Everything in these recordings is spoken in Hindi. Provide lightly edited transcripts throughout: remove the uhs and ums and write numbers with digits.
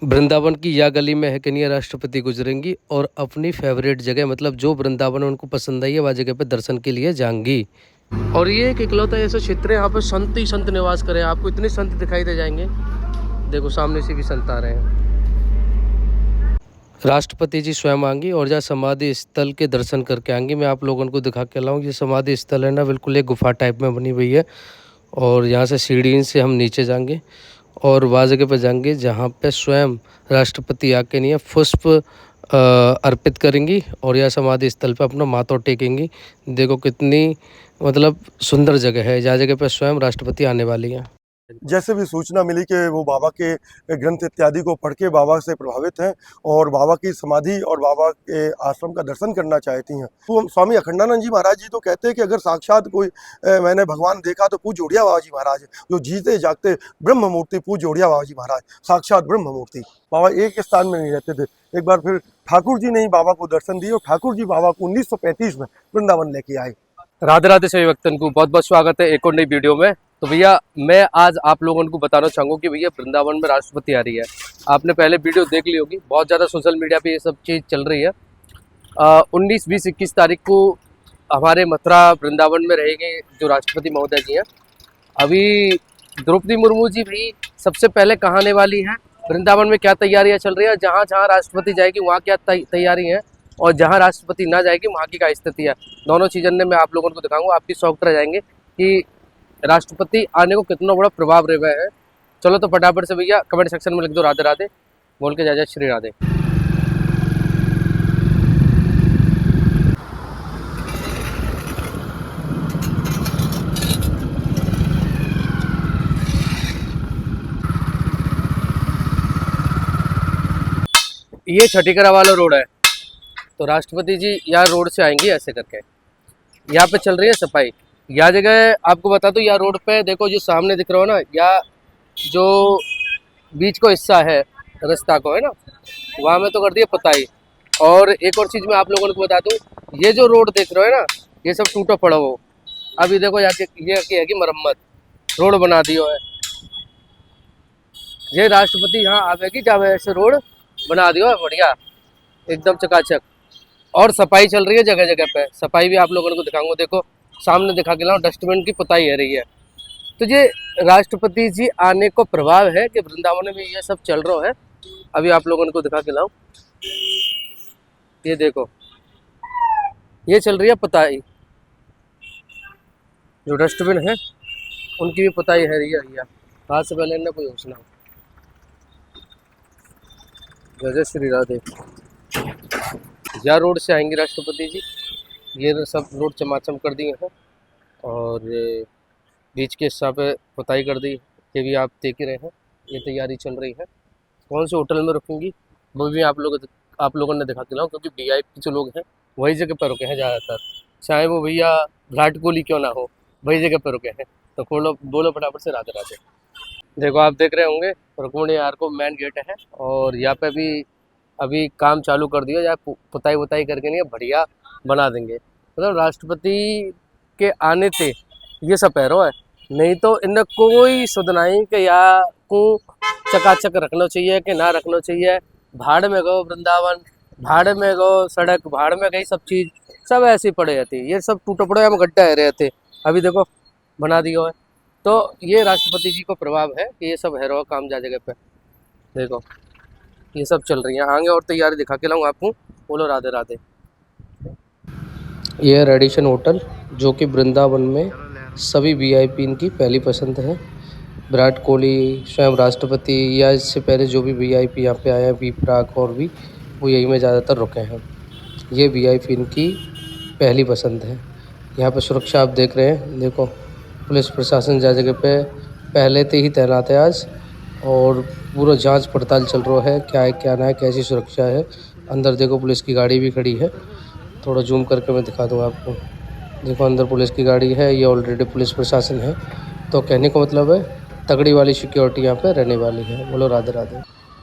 वृंदावन की या गली में है कन्या राष्ट्रपति गुजरेंगी और अपनी फेवरेट जगह मतलब जो वृंदावन उनको पसंद आई है वह जगह पे दर्शन के लिए जाएंगी। और ये एक इकलौता ऐसा क्षेत्र है यहाँ पे संत ही संत निवास करें। आपको इतने संत दिखाई दे जाएंगे। देखो सामने से भी संत आ रहे हैं। राष्ट्रपति जी स्वयं आएंगी और जहाँ समाधि स्थल के दर्शन करके आएंगी। मैं आप लोगों को दिखा के लाऊं। ये समाधि स्थल है ना, बिल्कुल एक गुफा टाइप में बनी हुई है और यहाँ से सीढ़ी से हम नीचे जाएंगे और वह जगह पर जाएंगे जहाँ पे स्वयं राष्ट्रपति आके नहीं है पुष्प अर्पित करेंगी और यह समाधि स्थल पे अपना माथा टेकेंगी। देखो कितनी मतलब सुंदर जगह है। जहाँ जगह पे स्वयं राष्ट्रपति आने वाली हैं। जैसे भी सूचना मिली कि वो बाबा के ग्रंथ इत्यादि को पढ़ के बाबा से प्रभावित हैं और बाबा की समाधि और बाबा के आश्रम का दर्शन करना चाहती हैं। तो स्वामी अखंडानंद जी महाराज जी तो कहते हैं कि अगर साक्षात कोई मैंने भगवान देखा तो पूज्य ओडिया बाबा जी महाराज, जो जीते जागते ब्रह्म मूर्ति पूज्य ओडिया बाबा जी महाराज, साक्षात ब्रह्म मूर्ति। बाबा एक स्थान में नहीं रहते थे। एक बार फिर ठाकुर जी ने ही बाबा को दर्शन दिए और ठाकुर जी बाबा को 1935 में वृंदावन लेके आए। राधे राधे सभी भक्तन को बहुत बहुत स्वागत है एक और नई वीडियो में। तो भैया मैं आज आप लोगों को बताना चाहूँगा कि भैया वृंदावन में राष्ट्रपति आ रही है। आपने पहले वीडियो देख ली होगी, बहुत ज़्यादा सोशल मीडिया पे ये सब चीज़ चल रही है। 19, 20, 21 तारीख को हमारे मथुरा वृंदावन में रहेंगे जो राष्ट्रपति महोदय जी हैं। अभी द्रौपदी मुर्मू जी भी सबसे पहले कहाँ आने वाली हैं, वृंदावन में क्या तैयारियाँ चल रही है, जहाँ जहाँ राष्ट्रपति जाएगी वहाँ क्या तैयारी है और जहाँ राष्ट्रपति ना जाएगी वहाँ की क्या स्थिति है, दोनों चीज़ों में मैं आप लोगों को दिखाऊंगा। आप भी शौक रह जाएंगे कि राष्ट्रपति आने को कितना बड़ा प्रभाव रह गया है। चलो तो फटाफट से भैया कमेंट सेक्शन में लिख दो राधे राधे बोल के जय श्री राधे। ये छठीकरा वाला रोड है, तो राष्ट्रपति जी यहाँ रोड से आएंगी ऐसे करके। यहाँ पे चल रही है सफाई। यह जगह आपको बता दूं, यह रोड पे देखो जो सामने दिख रहा हो ना, या जो बीच को हिस्सा है रास्ता को है ना, वहाँ में तो कर दिया पुताई। और एक और चीज़ मैं आप लोगों को बता दूं, ये जो रोड देख रहे हो ना, ये सब टूटा पड़ा हो। अभी देखो ये है कि मरम्मत रोड बना दियो है। ये राष्ट्रपति यहाँ आवेगी जब ऐसे रोड बना दियो है बढ़िया एकदम चकाचक। और सफाई चल रही है जगह जगह पे, सफाई भी आप लोगों को दिखाऊंगा। देखो सामने दिखा के लाऊं, डस्टबिन की पुताई हो रही है। तो ये राष्ट्रपति जी आने को प्रभाव है कि वृंदावन में ये सब चल रहा है। अभी आप लोगों को दिखा के लाऊं, ये देखो ये चल रही है पुताई। जो डस्टबिन है उनकी भी पुताई है रही है। हाथ से पहले ना कोई होश ना हो। जय श्री राधे। यह रोड से आएंगे राष्ट्रपति जी। ये सब रोड चमाचम कर दिए हैं और बीच के हिस्सा पे पुताई कर दी। ये भी आप देख ही रहे हैं, ये तैयारी चल रही है। कौन से होटल में रुकेंगी वो भी आप लोगों ने दिखा दिलाऊं, क्योंकि VIP जो लोग हैं वही जगह पर रुके हैं ज़्यादातर। चाहे वो भैया विराट कोहली क्यों ना हो, वही जगह पर रुके हैं। तो बोलो फटाफट से राधे राधे। देखो आप देख रहे होंगे रुक्मिणी यार को मेन गेट है और यहाँ पे भी अभी काम चालू कर दिया। या पुताई वुताई करके नहीं बढ़िया बना देंगे। मतलब राष्ट्रपति के आने से ये सब पैरो है, नहीं तो इन्हें कोई सुध नहीं कि या को चकाचक रखना चाहिए कि ना रखना चाहिए। भाड़ में गो वृंदावन, भाड़ में गो सड़क, भाड़ में गई सब चीज़, सब ऐसे ही पड़े रहते। ये सब टूटे पड़े हम गड्ढा है रहे थे, अभी देखो बना दिया है। तो ये राष्ट्रपति जी को प्रभाव है कि ये सब है रहा काम जा जगह पे। देखो ये सब चल रही है। आगे और तैयारी दिखा के लाऊं आपको। बोलो राधे राधे। ये है रेडिशन होटल जो कि वृंदावन में सभी VIP इनकी पहली पसंद है। विराट कोहली, स्वयं राष्ट्रपति या इससे पहले जो भी VIP यहाँ पे आए हैं, वीपराग और भी, वो यही में ज़्यादातर रुके हैं। ये VIP इनकी पहली पसंद है। यहाँ पे सुरक्षा आप देख रहे हैं। देखो पुलिस प्रशासन जगह पे पहले से ही तैनात है आज और पूरा जांच पड़ताल चल रहा है, क्या है क्या ना है, कैसी सुरक्षा है। अंदर देखो पुलिस की गाड़ी भी खड़ी है। थोड़ा जूम करके मैं दिखा दूँ आपको। देखो अंदर पुलिस की गाड़ी है, ये ऑलरेडी पुलिस प्रशासन है। तो कहने का मतलब है तगड़ी वाली सिक्योरिटी यहाँ पे रहने वाली है। बोलो राधे राधे।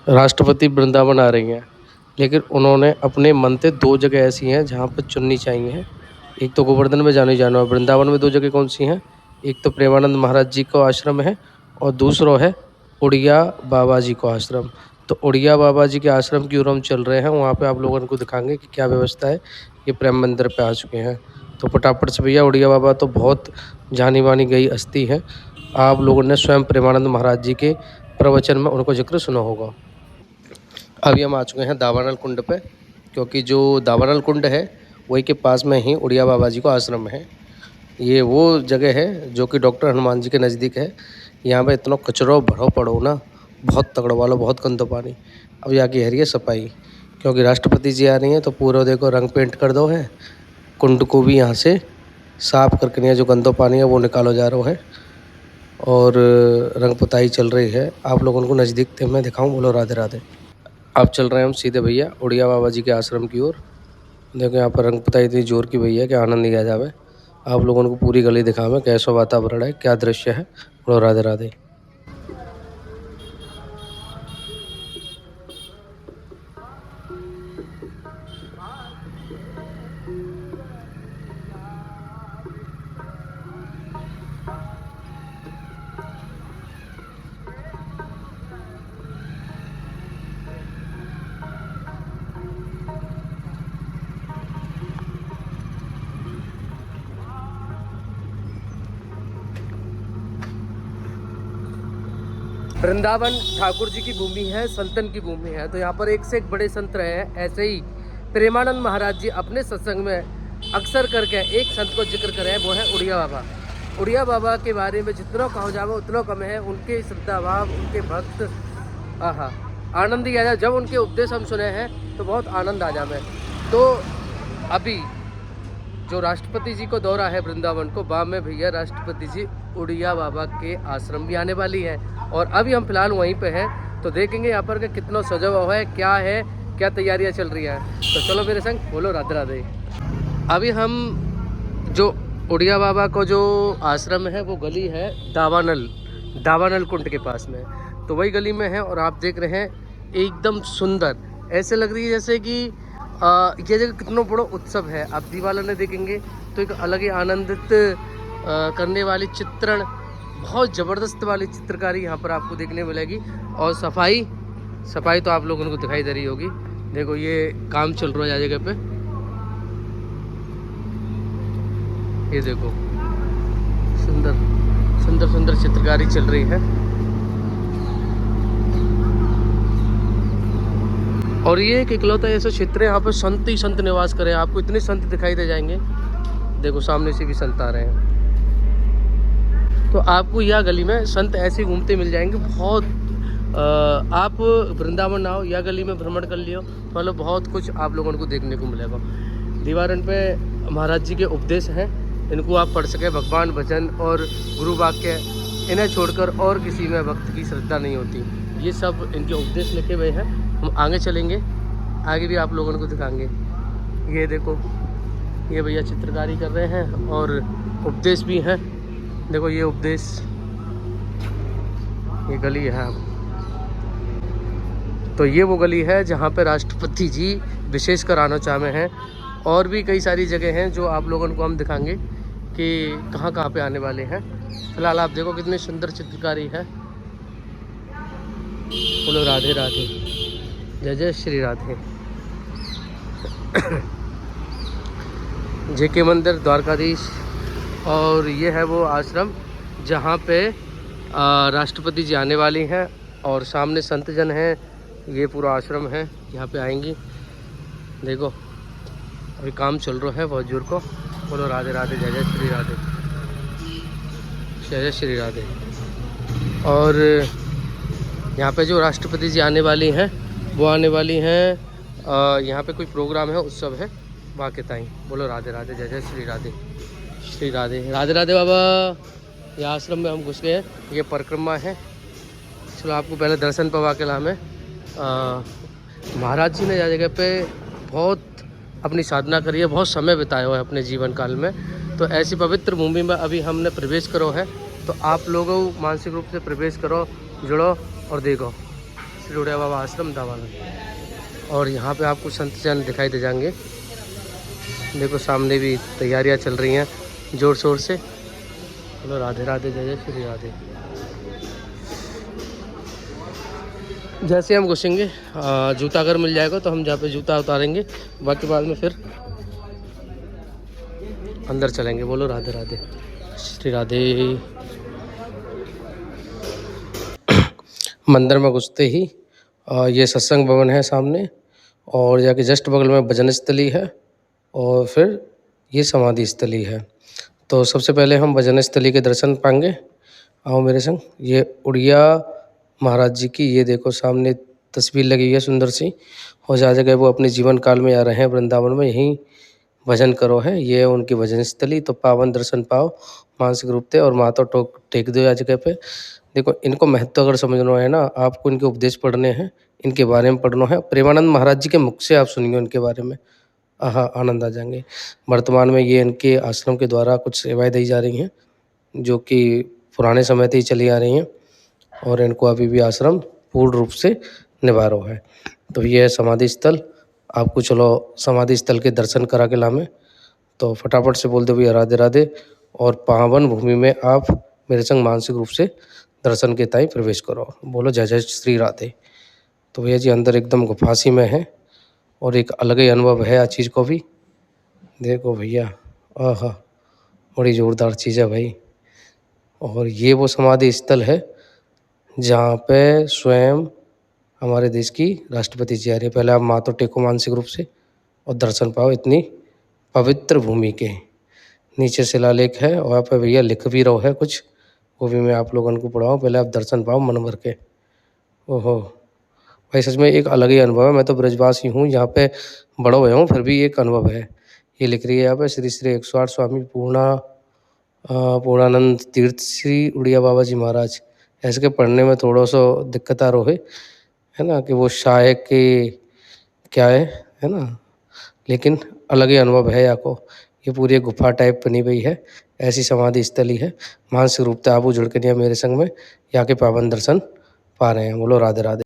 राष्ट्रपति वृंदावन आ रही हैं, लेकिन उन्होंने अपने मन से 2 जगह ऐसी हैं जहाँ पर चुननी चाहिए। एक तो गोवर्धन में जाना है। वृंदावन में 2 जगह कौन सी हैं? एक तो प्रेमानंद महाराज जी का आश्रम है और दूसरा है उड़िया बाबा जी को आश्रम। तो उड़िया बाबा जी के आश्रम की ओर हम चल रहे हैं, वहाँ पे आप लोगों को दिखाएंगे कि क्या व्यवस्था है। ये प्रेम मंदिर पे आ चुके हैं, तो फटाफट से भैया, उड़िया बाबा तो बहुत जानी मानी गई हस्ती है। आप लोगों ने स्वयं प्रेमानंद महाराज जी के प्रवचन में उनको जिक्र सुना होगा। अभी हम आ चुके हैं दावानल कुंड पे, क्योंकि जो दावानल कुंड है वही के पास में ही उड़िया बाबा जी का आश्रम है। ये वो जगह है जो कि डॉक्टर हनुमान जी के नज़दीक है। यहाँ पे इतना कचरो भरो पड़ो ना, बहुत तगड़ वालो, बहुत गंदा पानी। अब यहाँ की है रही है सफाई, क्योंकि राष्ट्रपति जी आ रही हैं, तो पूरा देखो रंग पेंट कर दो है। कुंड को भी यहाँ से साफ करके नहीं, जो गंदा पानी है वो निकालो जा रहा है, और रंग पुताई चल रही है। आप लोगों को नज़दीक से मैं दिखाऊँ, बोलो राधे राधे। अब चल रहे हैं हम सीधे भैया उड़िया बाबा जी के आश्रम की ओर। देखो यहाँ पर रंग पुताई इतनी जोर की भैया कि आनंद नहीं आ जावे। आप लोगों को पूरी गली दिखावे, कैसा वातावरण है, क्या दृश्य है। बोलो राधे राधे। वृंदावन ठाकुर जी की भूमि है, संतन की भूमि है। तो यहाँ पर एक से एक बड़े संत रहे हैं। ऐसे ही प्रेमानंद महाराज जी अपने सत्संग में अक्सर करके एक संत को जिक्र करे हैं, वो है उड़िया बाबा। उड़िया बाबा के बारे में जितना कहा जाए उतना कम है। उनके श्रद्धा भाव, उनके भक्त, आहा, आनंद ही आ जाए। जब उनके उपदेश हम सुने हैं तो बहुत आनंद आ जाए। तो अभी जो राष्ट्रपति जी को दौरा है वृंदावन को, बाद में भैया राष्ट्रपति जी उड़िया बाबा के आश्रम भी आने वाली है, और अभी हम फिलहाल वहीं पे हैं। तो देखेंगे यहाँ पर कितना सजा हुआ है, क्या तैयारियाँ चल रही हैं। तो चलो मेरे संग, बोलो राधे राधे। अभी हम जो उड़िया बाबा को जो आश्रम है वो गली है दावानल कुंड के पास में, तो वही गली में है। और आप देख रहे हैं एकदम सुंदर, ऐसे लग रही है जैसे कि ये जगह कितना बड़ा उत्सव है। आप दीवालों में देखेंगे तो एक अलग ही आनंदित करने वाली चित्रण, बहुत ज़बरदस्त वाली चित्रकारी यहाँ पर आपको देखने मिलेगी। और सफाई तो आप लोगों को दिखाई दे रही होगी। देखो ये काम चल रहा है जगह पे, ये देखो सुंदर चित्रकारी चल रही है। और ये एक इकलौता ऐसा क्षेत्र है यहाँ पर संत ही संत निवास करे। आपको इतने संत दिखाई दे जाएंगे। देखो सामने से भी संत आ रहे हैं। तो आपको यह गली में संत ऐसे घूमते मिल जाएंगे बहुत। आप वृंदावन आओ, या गली में भ्रमण कर लियो, मतलब बहुत कुछ आप लोगों को देखने को मिलेगा। दीवारन पे महाराज जी के उपदेश हैं, इनको आप पढ़ सके। भगवान, भजन और गुरु वाक्य, इन्हें छोड़कर और किसी में भक्त की श्रद्धा नहीं होती। ये सब इनके उपदेश लिखे हुए हैं। हम आगे चलेंगे, आगे भी आप लोगों को दिखाएंगे। ये देखो, ये भैया चित्रकारी कर रहे हैं और उपदेश भी हैं। देखो ये उपदेश, ये गली है। तो ये वो गली है जहाँ पे राष्ट्रपति जी विशेषकर आना चाहे हैं। और भी कई सारी जगह हैं जो आप लोगों को हम दिखाएंगे कि कहाँ पे आने वाले हैं। फिलहाल आप देखो कितनी सुंदर चित्रकारी है। बोलो राधे राधे, जय जय श्री राधे। जेके मंदिर, द्वारकाधीश। और ये है वो आश्रम जहाँ पे राष्ट्रपति जी आने वाली हैं, और सामने संत जन हैं। ये पूरा आश्रम है, यहाँ पे आएंगी। देखो अभी काम चल रहा है बहुत जोर को। बोलो राधे राधे, जय जय श्री राधे, जय जय श्री राधे। और यहाँ पे जो राष्ट्रपति जी आने वाली हैं वो आने वाली हैं, यहाँ पे कोई प्रोग्राम है, उत्सव है, वहाँ के ताई। बोलो राधे राधे, जय जय श्री राधे, श्री राधे राधे राधे। बाबा ये आश्रम में हम घुस गए, ये परिक्रमा है। चलो आपको पहले दर्शन पवा के लामे। महाराज जी ने यह जगह पे बहुत अपनी साधना करी है, बहुत समय बिताया हुआ है अपने जीवन काल में। तो ऐसी पवित्र भूमि में अभी हमने प्रवेश करो है, तो आप लोगों मानसिक रूप से प्रवेश करो, जुड़ो और देखो श्री उड़िया बाबा आश्रम दावानल। और यहाँ पे आपको संत जन दिखाई दे जाएंगे। देखो सामने भी तैयारियाँ चल रही हैं जोर शोर से। बोलो राधे राधे, जय जय श्री राधे। जैसे हम घुसेंगे जूता अगर मिल जाएगा तो हम जहाँ पे जूता उतारेंगे, बाकी बाद में फिर अंदर चलेंगे। बोलो राधे राधे श्री राधे। मंदिर में घुसते ही ये सत्संग भवन है सामने, और जाके जस्ट बगल में भजन स्थली है, और फिर ये समाधि स्थली है। तो सबसे पहले हम भजन स्थली के दर्शन पाएंगे। आओ मेरे संग। ये उड़िया महाराज जी की ये देखो सामने तस्वीर लगी हुई है सुंदर सी, और जहाँ जगह वो अपने जीवन काल में आ रहे हैं वृंदावन में, यहीं भजन करो है। ये है उनकी भजन स्थली। तो पावन दर्शन पाओ मानसिक रूप से, और माथा टोक टेक दो या जगह पे। देखो इनको महत्व अगर समझना है ना, आपको इनके उपदेश पढ़ने हैं, इनके बारे में पढ़ना है। प्रेमानंद महाराज जी के मुख से आप सुनिए उनके बारे में, आहा आनंद आ जाएंगे। वर्तमान में ये इनके आश्रम के द्वारा कुछ सेवाएं दी जा रही हैं, जो कि पुराने समय से ही चली आ रही हैं, और इनको अभी भी आश्रम पूर्ण रूप से निभा रहा है। तो ये है समाधि स्थल। आपको चलो समाधि स्थल के दर्शन करा के लामे। तो फटाफट से बोल दो भैया राधे राधे, और पावन भूमि में आप मेरे संग मानसिक रूप से दर्शन के ताई प्रवेश करो। बोलो जय जय श्री राधे। तो भैया जी अंदर एकदम गुफासी में है, और एक अलग ही अनुभव है आज चीज़ को भी। देखो भैया, आहा बड़ी ज़ोरदार चीज़ है भाई। और ये वो समाधि स्थल है जहाँ पे स्वयं हमारे देश की राष्ट्रपति जी आ रही है। पहले आप माथा टेको मानसिक रूप से, और दर्शन पाओ इतनी पवित्र भूमि के। नीचे शिलालेख है, और वहाँ पे भैया लिख भी रहो है कुछ, वो भी मैं आप लोगों को पढ़ाऊँ। पहले आप दर्शन पाओ मन भर के। ओहो भाई सच में एक अलग ही अनुभव है। मैं तो ब्रजवासी हूँ, यहाँ पे बड़ा हुआ हूँ, फिर भी एक अनुभव है। ये लिख रही है यहाँ पे श्री श्री 108 स्वामी पूर्णानंद तीर्थ श्री उड़िया बाबा जी महाराज। ऐसे के पढ़ने में थोड़ा सा दिक्कत आ रही है ना, कि वो शाय के क्या है ना, लेकिन अलग ही अनुभव है यहाँ को। ये पूरी एक गुफा टाइप बनी हुई है, ऐसी समाधि स्थली है। मानसिक रूप से आप जुड़ के दिया मेरे संग में, यहाँ के पावन दर्शन पा रहे हैं। बोलो राधे राधे।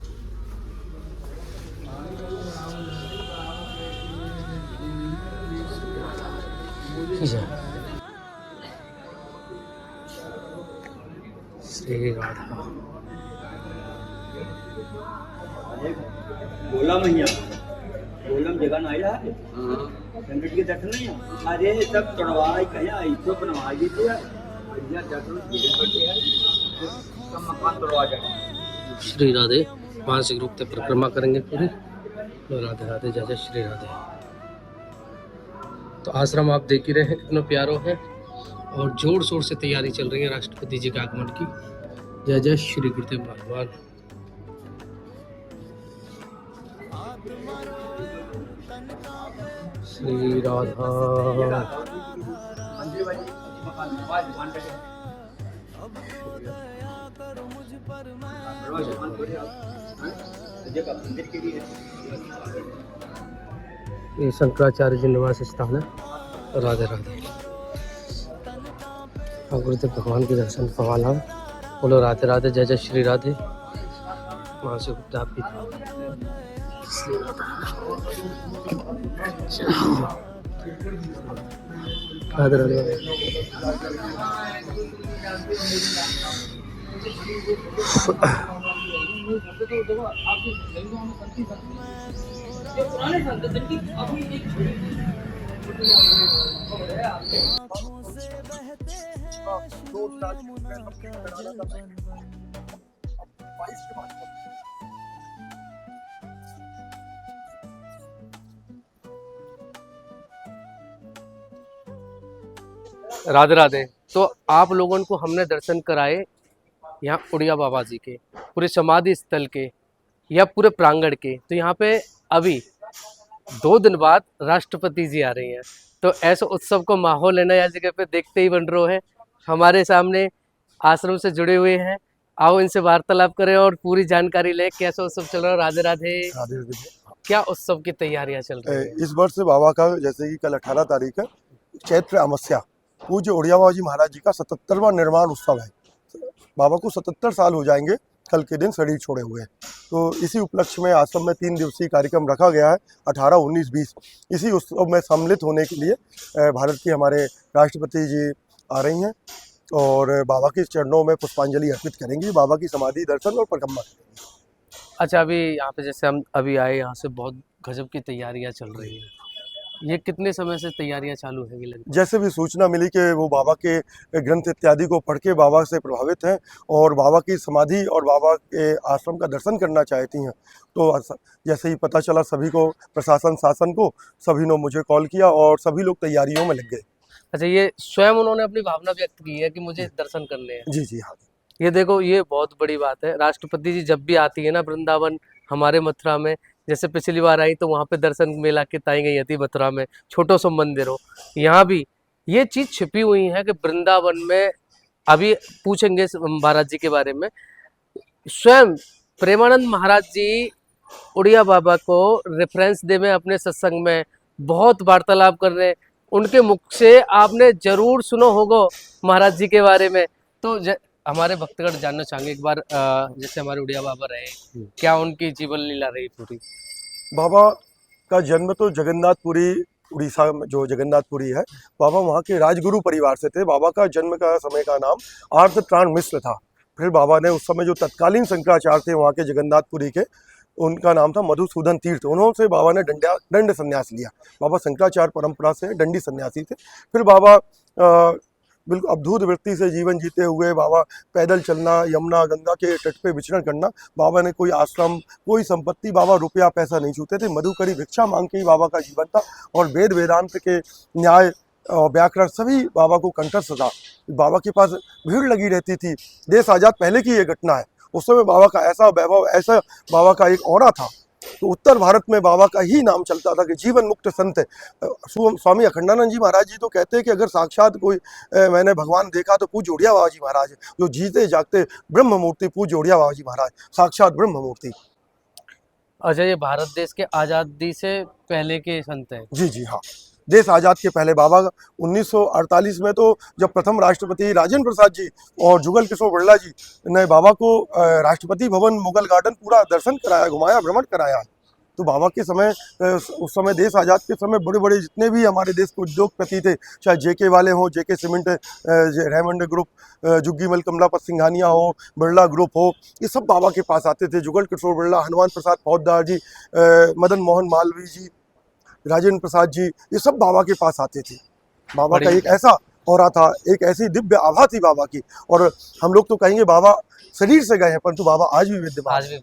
श्री राधा। बोला मैया बोलम जगह ना आया है संकट के दर्शन नहीं है। अरे सब तोड़वाई कया इसको बनवाई दी थी भैया दर्शन सीधे करते हैं सब मकान तोड़वा जाए। श्री राधे। मानसिक रूप से परिक्रमा करेंगे पूरी। तो राधे राधे जय जय श्री राधे। तो आश्रम आप देख ही रहे हैं कितना प्यारो है, और जोर शोर से तैयारी चल रही है राष्ट्रपति जी के आगमन की। जय जय श्री गुरुदेव भगवान। श्री राधा। मंदिर वाली मकान पास दुकान पे जगह मंदिर के लिए ये शंकराचार्य जी निवास स्थान है। राधे राधे। और गुरुदेव भगवान के दर्शन पवाना। बोलो राधे राधे जय जय श्री राधे। वहाँ से गुप्ता आपकी राधे राधे। राधे राधे। तो आप लोगों को हमने दर्शन कराए यहाँ उड़िया बाबा जी के, पूरे समाधि स्थल के, या पूरे प्रांगण के। तो यहाँ पे अभी 2 दिन बाद राष्ट्रपति जी आ रही हैं, तो ऐसे उत्सव को माहौल लेना या जगह पे देखते ही बन रहे हैं। हमारे सामने आश्रम से जुड़े हुए हैं, आओ इनसे वार्तालाप करें और पूरी जानकारी ले कैसा उत्सव चल रहा है। राधे राधे। राधे राधे। क्या उत्सव की तैयारियां चल रही है? इस वर्ष बाबा का जैसे कि कल 18 तारीख है चैत्र अमावस्या, पूज्य उड़िया बाबा जी महाराज जी का 77वां निर्माण उत्सव है। बाबा को 77 साल हो जाएंगे कल के दिन शरीर छोड़े हुए। तो इसी उपलक्ष्य में आश्रम में 3 दिवसीय कार्यक्रम रखा गया है 18, 19, 20। इसी उत्सव में सम्मिलित होने के लिए भारत की हमारे राष्ट्रपति जी आ रही हैं, और बाबा के चरणों में पुष्पांजलि अर्पित करेंगी, बाबा की समाधि दर्शन और परिक्रमा करेंगी। अच्छा, अभी यहाँ पे जैसे हम अभी आए, यहाँ से बहुत गजब की तैयारियां चल रही हैं। ये कितने समय से तैयारियां चालू है लगभग? जैसे भी सूचना मिली कि वो बाबा के ग्रंथ इत्यादि को पढ़ के बाबा से प्रभावित हैं और बाबा की समाधि और बाबा के आश्रम का दर्शन करना चाहती हैं, तो जैसे ही पता चला सभी को, प्रशासन शासन को, सभी ने मुझे कॉल किया और सभी लोग तैयारियों में लग गए। अच्छा, ये स्वयं उन्होंने अपनी भावना व्यक्त की है कि मुझे दर्शन करने हैं। जी जी हाँ। ये देखो, ये बहुत बड़ी बात है। राष्ट्रपति जी जब भी आती है ना वृंदावन, हमारे मथुरा में, जैसे पिछली बार आई तो वहां पे दर्शन मेला की ताई गई थी मथुरा में, छोटो सो मंदिर हो। यहाँ भी ये चीज छिपी हुई है कि वृंदावन में, अभी पूछेंगे महाराज जी के बारे में, स्वयं प्रेमानंद महाराज जी उड़िया बाबा को रेफरेंस दे में अपने सत्संग में बहुत वार्तालाप कर रहे हैं। उनके मुख से आपने जरूर सुनो होगा महाराज जी के बारे में। तो हमारे भक्तगण जानना चाहेंगे एक बार, जैसे हमारे उड़िया बाबा रहे, क्या उनकी जीवन लीला रही पूरी? बाबा का जन्म तो जगन्नाथपुरी, उड़ीसा में जो जगन्नाथपुरी है, बाबा वहाँ के राजगुरु परिवार से थे। बाबा का जन्म का समय का नाम आर्तत्राण मिश्र था। फिर बाबा ने उस समय जो तत्कालीन शंकराचार्य थे वहाँ के जगन्नाथपुरी के, उनका नाम था मधुसूदन तीर्थ। उन्होंने बाबा ने दंड संन्यास लिया। बाबा शंकराचार्य परंपरा से दंडी सन्यासी थे। फिर बाबा बिल्कुल अवधूत वृत्ति से जीवन जीते हुए बाबा पैदल चलना, यमुना गंगा के तट पे विचरण करना। बाबा ने कोई आश्रम, कोई संपत्ति, बाबा रुपया पैसा नहीं छूते थे। मधुकरी भिक्षा मांग के ही बाबा का जीवन था और वेद वेदांत के न्याय और व्याकरण सभी बाबा को कंठस्थ था। बाबा के पास भीड़ लगी रहती थी। देश आज़ाद पहले की ये घटना है। उस समय बाबा का ऐसा वैभव, ऐसा बाबा का एक ऑरा था, तो उत्तर भारत में बाबा का ही नाम चलता था कि जीवन मुक्त संत है। स्वामी अखंडानंद जी महाराज जी तो कहते हैं कि अगर साक्षात कोई मैंने भगवान देखा तो पूज्य उड़िया बाबा जी महाराज है, जो जीते जागते ब्रह्म मूर्ति पूज्य उड़िया बाबा जी महाराज, साक्षात ब्रह्म मूर्ति। अच्छा, ये भारत देश के आज़ादी से पहले के संत हैं? जी जी हाँ, देश आज़ाद के पहले। बाबा 1948 में तो जब प्रथम राष्ट्रपति राजेंद्र प्रसाद जी और जुगल किशोर बिरला जी ने बाबा को राष्ट्रपति भवन, मुगल गार्डन पूरा दर्शन कराया, घुमाया, भ्रमण कराया। तो बाबा के समय, उस समय देश आज़ाद के समय बड़े बड़े जितने भी हमारे देश के उद्योगपति थे, चाहे जेके वाले हों, जेके सीमेंट, रेमंड ग्रुप, जुग्गीमल कमलापत सिंघानिया हो, बिरला ग्रुप हो, ये सब बाबा के पास आते थे। जुगल किशोर बिरला, हनुमान प्रसाद फौजदार जी, मदन मोहन मालवीय जी, राजेंद्र प्रसाद जी, ये सब बाबा के पास आते थे। बाबा का एक ऐसा औरा था, एक ऐसी दिव्य आभा थी बाबा की। और हम लोग तो कहेंगे बाबा शरीर से गए हैं, परंतु बाबा आज भी विद्यमान। आज भी।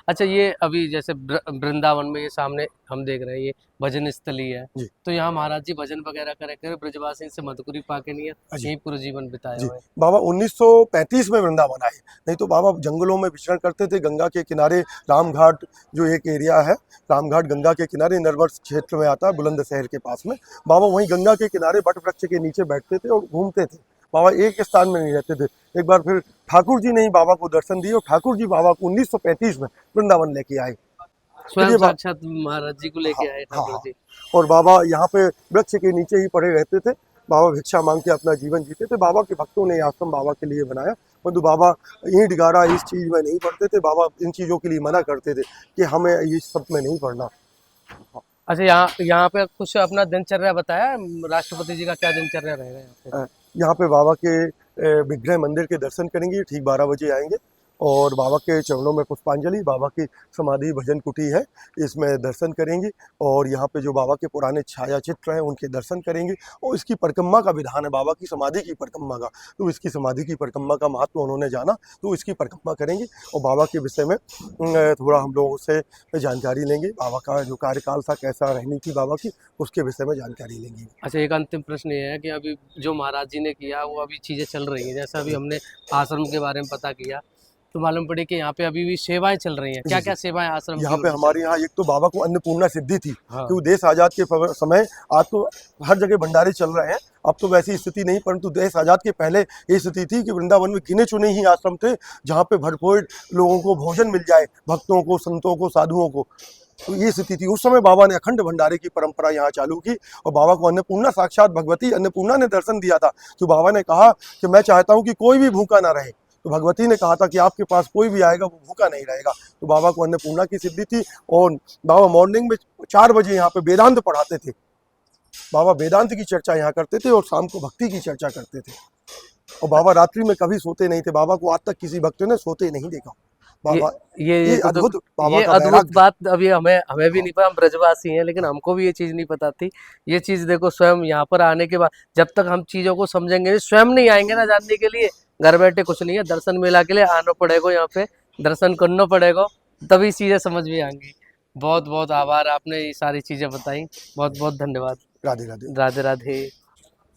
अच्छा, ये अभी जैसे वृंदावन में ये सामने हम देख रहे हैं, ये भजन स्थली है, तो यहाँ महाराज जी भजन वगैरह करे ब्रजवासी से मधुकरी पाके नहीं, यही पूरा जीवन बिताया हुआ है। बाबा 1935 में वृंदावन आए, नहीं तो बाबा जंगलों में विचरण करते थे। गंगा के किनारे रामघाट जो एक एरिया है, रामघाट गंगा के किनारे नरवर क्षेत्र में आता है, बुलंदशहर के पास में। बाबा वहीं गंगा के किनारे बट वृक्ष के नीचे बैठते थे और घूमते थे। बाबा एक स्थान में नहीं रहते थे। एक बार फिर ठाकुर जी ने ही बाबा को दर्शन दिए और ठाकुर जी बाबा को 1935 में वृंदावन लेके आए, स्वयं साक्षात महाराज जी को लेके आए ठाकुर जी। और बाबा यहाँ पे वृक्ष के नीचे ही पड़े रहते थे। बाबा भिक्षा मांग के अपना जीवन जीते थे। बाबा के भक्तों ने आश्रम बाबा के लिए बनाया, परंतु बाबा ईंट गारा इस चीज़ में नहीं पढ़ते थे। बाबा इन चीज़ों के लिए मना करते थे कि हमें ये सब में नहीं पढ़ना। अच्छा, यहाँ पे कुछ अपना दिनचर्या बताया, राष्ट्रपति जी का क्या दिनचर्या रहेगा? यहाँ पे बाबा के विग्रह मंदिर के दर्शन करेंगे, ठीक 12 बजे आएंगे और बाबा के चरणों में पुष्पांजलि, बाबा की समाधि भजन कुटी है, इसमें दर्शन करेंगे। और यहाँ पे जो बाबा के पुराने छाया चित्र हैं उनके दर्शन करेंगे। और इसकी परिक्रमा का विधान है, बाबा की समाधि की परिक्रमा का, तो इसकी समाधि की परिक्रमा का महत्व उन्होंने जाना, तो इसकी परिक्रमा करेंगे और बाबा के विषय में थोड़ा हम लोगों से जानकारी लेंगे। बाबा का जो कार्यकाल था, कैसा रहनी थी बाबा की, उसके विषय में जानकारी लेंगे। अच्छा, एक अंतिम प्रश्न ये है कि अभी जो महाराज जी ने किया वो अभी चीज़ें चल रही हैं, जैसा अभी हमने आश्रम के बारे में पता किया तो मालूम पड़ी कि यहाँ पे अभी भी सेवाएं चल रही हैं। क्या क्या सेवाएं आश्रम यहाँ पे? हमारे यहाँ एक तो बाबा को अन्नपूर्णा सिद्धि थी। हाँ। तो देश आज़ाद के समय, आज तो हर जगह भंडारे चल रहे हैं, अब तो वैसी स्थिति नहीं, परंतु देश आज़ाद के पहले ये स्थिति थी कि वृंदावन में गिने चुने ही आश्रम थे जहाँ पे भरपूर लोगों को भोजन मिल जाए, भक्तों को, संतों को, साधुओं को। तो ये स्थिति थी। उस समय बाबा ने अखंड भंडारे की परंपरा यहाँ चालू की और बाबा को अन्नपूर्णा, साक्षात भगवती अन्नपूर्णा ने दर्शन दिया था। तो बाबा ने कहा कि मैं चाहता हूँ कि कोई भी भूखा ना रहे। तो भगवती ने कहा था कि आपके पास कोई भी आएगा वो भूखा नहीं रहेगा। तो बाबा को अन्नपूर्णा की सिद्धि थी। और बाबा मॉर्निंग में 4 बजे यहाँ पे वेदांत पढ़ाते थे। बाबा वेदांत की चर्चा यहाँ करते थे और शाम को भक्ति की चर्चा करते थे। और बाबा रात्रि में कभी सोते नहीं थे। बाबा को आज तक किसी भक्त ने सोते नहीं देखा। बाबा ये तो अद्भुत बाबा ये का अद्भुत वैराग्य। बात अभी हमें हमें भी हाँ, नहीं पता, हम ब्रजवासी हैं, लेकिन हमको भी ये चीज़ नहीं पता थी। ये चीज़ देखो स्वयं यहाँ पर आने के बाद जब तक हम चीज़ों को समझेंगे नहीं, स्वयं नहीं आएंगे ना जानने के लिए, घर बैठे कुछ नहीं है, दर्शन मेला के लिए आना पड़ेगा, यहाँ पे दर्शन करना पड़ेगा, तभी चीज़ें समझ में आएंगी। बहुत बहुत आभार, आपने ये सारी चीज़ें बताई, बहुत बहुत धन्यवाद। राधे राधे। राधे राधे।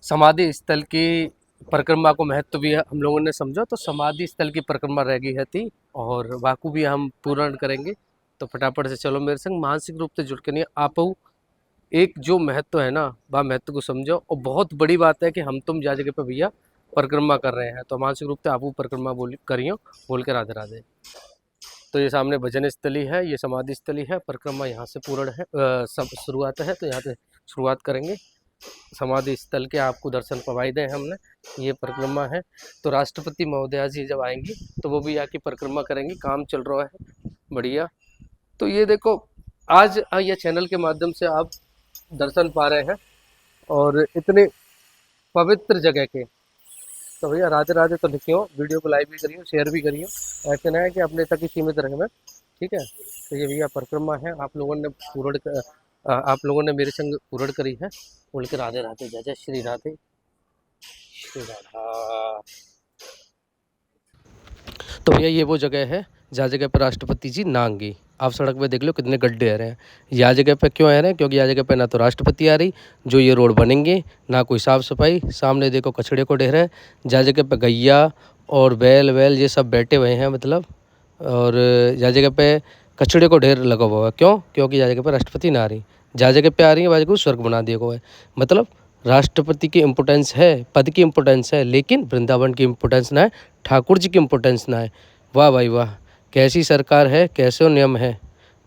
समाधि स्थल की परिक्रमा को महत्व भी हम लोगों ने समझा, तो समाधि स्थल की परिक्रमा रह गई है थी और वाकु भी हम पूर्ण करेंगे। तो फटाफट से चलो मेरे संग, मानसिक रूप से जुड़ के नहीं आप एक जो महत्व है ना, वह महत्व को समझो। और बहुत बड़ी बात है कि हम तुम जा जगह पे भैया परिक्रमा कर रहे हैं, तो मानसिक रूप से आप परिक्रमा करियो, बोल के राधे राधे। तो ये सामने भजन स्थली है, ये समाधि स्थली है, परिक्रमा यहाँ से पूर्ण है, सब शुरुआत है, तो यहाँ से शुरुआत करेंगे। समाधि स्थल के आपको दर्शन करवाई दे हमने, ये परिक्रमा है। तो राष्ट्रपति महोदया जी जब आएंगी तो वो भी आके परिक्रमा करेंगी, काम चल रहा है बढ़िया। तो ये देखो आज ये चैनल के माध्यम से आप दर्शन पा रहे हैं और इतने पवित्र जगह के। तो भैया राधे राधे तो लिखियो, वीडियो को लाइक भी करियो, शेयर भी करियो, ऐसे ना है कि अपने तक ही सीमित रहे, ठीक है। तो ये भैया परिक्रमा है, आप लोगों ने आप लोगों ने मेरे संग पूर्ण करी है, बोल के राधे राधे, जय जय श्री राधे श्री राधा। तो भैया ये वो जगह है जहाँ जगह पर राष्ट्रपति जी नाएंगे। आप सड़क पे देख लो कितने गड्ढे आ रहे हैं, यहाँ जगह पे क्यों आ रहे हैं, क्योंकि यहाँ जगह पे ना तो राष्ट्रपति आ रही, जो ये रोड बनेंगे, ना कोई साफ़ सफाई। सामने देखो कचड़े को ढेर है, जहाँ जगह पे गैया और बैल वैल ये सब बैठे हुए हैं मतलब, और जहाँ जगह पे कचड़े को ढेर लगा हुआ है, क्यों, क्योंकि जहाँ जगह पे राष्ट्रपति ना आ रही, जहाँ जगह पे आ रही है वहाँ जगह को स्वर्ग बना दिया गया है। मतलब राष्ट्रपति की इम्पोर्टेंस है, पद की इम्पोर्टेंस है, लेकिन वृंदावन की इम्पोर्टेंस ना है, ठाकुर जी की इम्पोर्टेंस ना है। वाह भाई वाह, कैसी सरकार है, कैसे नियम है।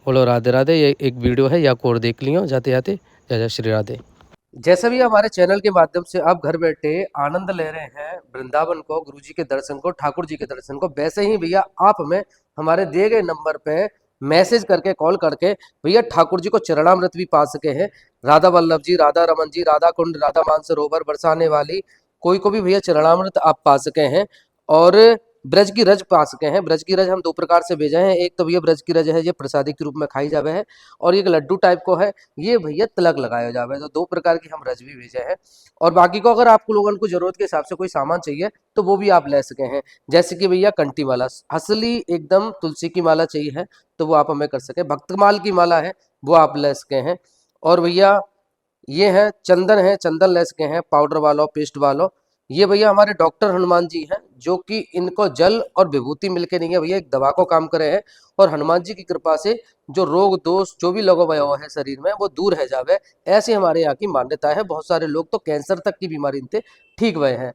बोलो राधे राधे। ये एक वीडियो है, या कोड देख लियो जाते जाते। जय जय श्री राधे। जैसे भी हमारे चैनल के माध्यम से आप घर बैठे आनंद ले रहे हैं वृंदावन को, गुरु जी के दर्शन को, ठाकुर जी के दर्शन को, वैसे ही भैया आप हमें हमारे दिए गए नंबर पे मैसेज करके, कॉल करके भैया ठाकुर जी को चरणामृत भी पा सके हैं। राधा वल्लभ जी, राधा रमन जी, राधा कुंड, राधा मानसरोवर, बरसाने वाली, कोई को भी भैया चरणामृत आप पा सके हैं। और ब्रज की रज पा सके हैं। ब्रज की रज हम दो प्रकार से भेजे हैं, एक तो भैया ब्रज की रज है, ये प्रसादी के रूप में खाई जावे है, और एक लड्डू टाइप को है, ये भैया तिलक लगाया जावे। तो दो प्रकार की हम रज भी भेजे हैं। और बाकी को अगर आपको लोगों को जरूरत के हिसाब से कोई सामान चाहिए तो वो भी आप ले सके हैं। जैसे कि भैया कंठी माला, असली एकदम तुलसी की माला चाहिए है तो वो आप हमें कर सके। भक्तमाल की माला है वो आप ले सके हैं। और भैया ये है चंदन ले सके हैं, पाउडर वालों, पेस्ट वालों। ये भैया हमारे डॉक्टर हनुमान जी हैं, जो कि इनको जल और विभूति मिलके नहीं है भैया, एक दवा को काम करे हैं। और हनुमान जी की कृपा से जो रोग दोष जो भी लगा हुआ है शरीर में वो दूर है जावे, ऐसी हमारे यहाँ की मान्यता है। बहुत सारे लोग तो कैंसर तक की बीमारी इनसे ठीक हुए हैं।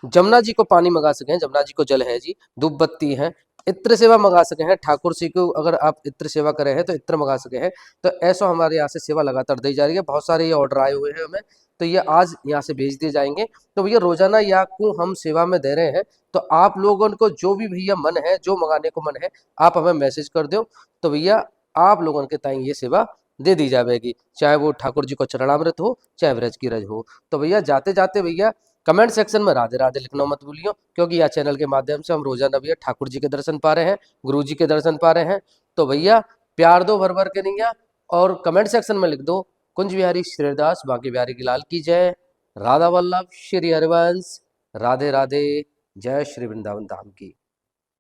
जमुना जी को पानी मंगा सके हैं, जमुना जी को जल है जी, धूप बत्ती है, इत्र सेवा मंगा सके हैं। ठाकुर जी को अगर आप इत्र सेवा करे हैं तो इत्र मंगा सके हैं। तो ऐसा हमारे यहाँ से सेवा लगातार दी जा रही है। बहुत सारे ये ऑर्डर आए हुए हैं हमें, तो ये आज यहाँ से भेज दिए जाएंगे। तो भैया रोजाना या को हम सेवा में दे रहे हैं, तो आप लोगों को जो भी भैया मन है, जो मंगाने को मन है, आप हमें मैसेज कर दो, तो भैया आप लोगों के ताई ये सेवा दे दी जाएगी, चाहे वो ठाकुर जी को चरणामृत हो, चाहे व्रज की रज हो। तो भैया जाते जाते भैया कमेंट सेक्शन में राधे राधे लिखना मत भूलियो, क्योंकि यह चैनल के माध्यम से हम रोजाना भैया ठाकुर जी के दर्शन पा रहे हैं, गुरु जी के दर्शन पा रहे हैं। तो भैया प्यार दो भर भर के नहीं, और कमेंट सेक्शन में लिख दो कुंज बिहारी श्रीदास बांके बिहारी की लाल की जय, राधा वल्लभ श्री हरिवंश, राधे राधे, जय श्री वृंदावन धाम की।